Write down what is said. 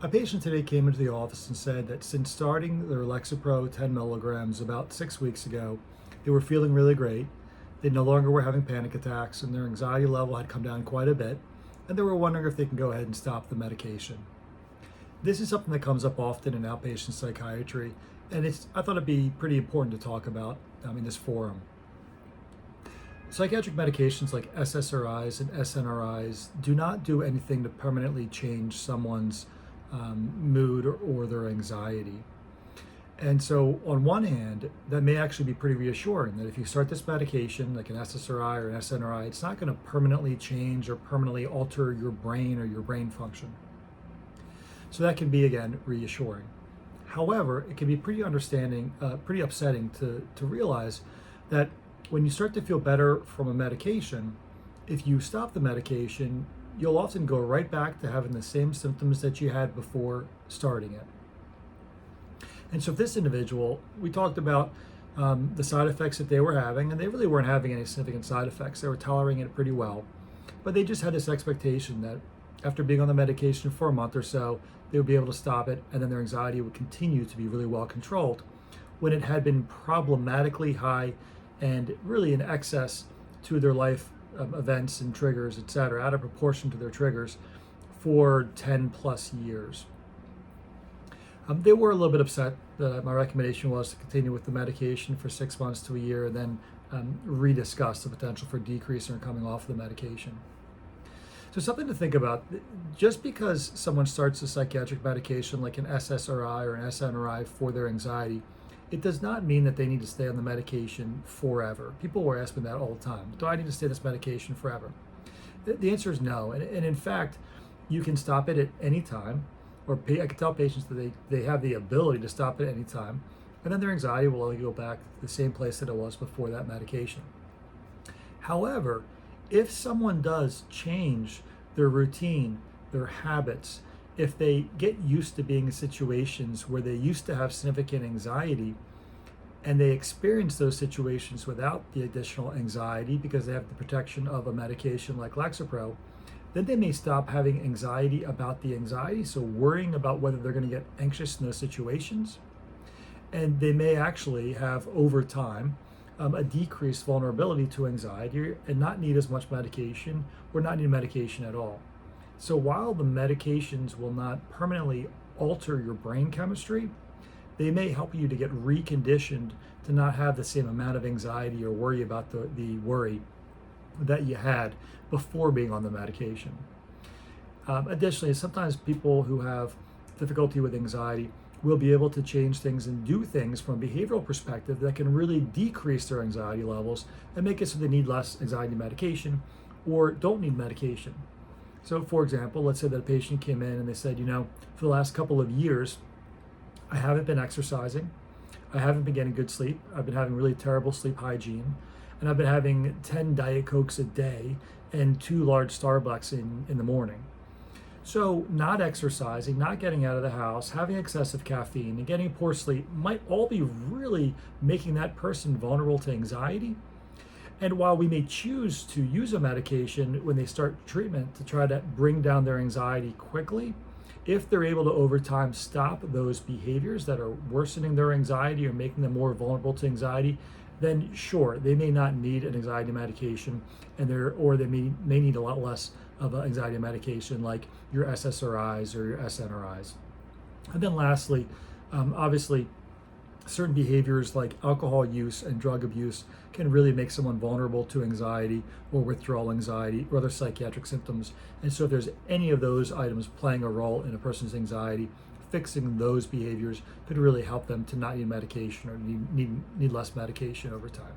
A patient today came into the office and said that since starting their Lexapro 10 milligrams about 6 weeks ago, they were feeling really great. They no longer were having panic attacks and their anxiety level had come down quite a bit, and they were wondering if they can go ahead and stop the medication. This is something that comes up often in outpatient psychiatry, and I thought it'd be pretty important to talk about in this forum. Psychiatric medications like SSRIs and SNRIs do not do anything to permanently change someone's mood or their anxiety. And so on one hand, that may actually be pretty reassuring that if you start this medication, like an SSRI or an SNRI, it's not going to permanently change or permanently alter your brain or your brain function. So that can be, again, reassuring. However, it can be pretty upsetting to realize that when you start to feel better from a medication, if you stop the medication, you'll often go right back to having the same symptoms that you had before starting it. And so if this individual, we talked about the side effects that they were having, and they really weren't having any significant side effects. They were tolerating it pretty well, but they just had this expectation that after being on the medication for a month or so, they would be able to stop it, and then their anxiety would continue to be really well controlled when it had been problematically high and really in excess to their life events and triggers, etc., out of proportion to their triggers for 10 plus years. They were a little bit upset that my recommendation was to continue with the medication for 6 months to a year and then rediscuss the potential for decreasing or coming off the medication. So something to think about, just because someone starts a psychiatric medication like an SSRI or an SNRI for their anxiety, it does not mean that they need to stay on the medication forever. People were asking that all the time. Do I need to stay on this medication forever? The answer is no. And in fact, you can stop it at any time, or I can tell patients that they have the ability to stop it at any time, and then their anxiety will only go back to the same place that it was before that medication. However, if someone does change their routine, their habits, if they get used to being in situations where they used to have significant anxiety and they experience those situations without the additional anxiety because they have the protection of a medication like Lexapro, then they may stop having anxiety about the anxiety, so worrying about whether they're going to get anxious in those situations. And they may actually have, over time, a decreased vulnerability to anxiety and not need as much medication or not need medication at all. So while the medications will not permanently alter your brain chemistry, they may help you to get reconditioned to not have the same amount of anxiety or worry about the worry that you had before being on the medication. Additionally, sometimes people who have difficulty with anxiety will be able to change things and do things from a behavioral perspective that can really decrease their anxiety levels and make it so they need less anxiety medication or don't need medication. So for example, let's say that a patient came in and they said, for the last couple of years, I haven't been exercising, I haven't been getting good sleep, I've been having really terrible sleep hygiene, and I've been having 10 Diet Cokes a day and 2 large Starbucks in the morning. So not exercising, not getting out of the house, having excessive caffeine, and getting poor sleep might all be really making that person vulnerable to anxiety. And while we may choose to use a medication when they start treatment to try to bring down their anxiety quickly, if they're able to over time stop those behaviors that are worsening their anxiety or making them more vulnerable to anxiety, then sure, they may not need an anxiety medication, or they may need a lot less of an anxiety medication like your SSRIs or your SNRIs. And then lastly, obviously, certain behaviors like alcohol use and drug abuse can really make someone vulnerable to anxiety or withdrawal anxiety or other psychiatric symptoms. And so if there's any of those items playing a role in a person's anxiety, fixing those behaviors could really help them to not need medication or need less medication over time.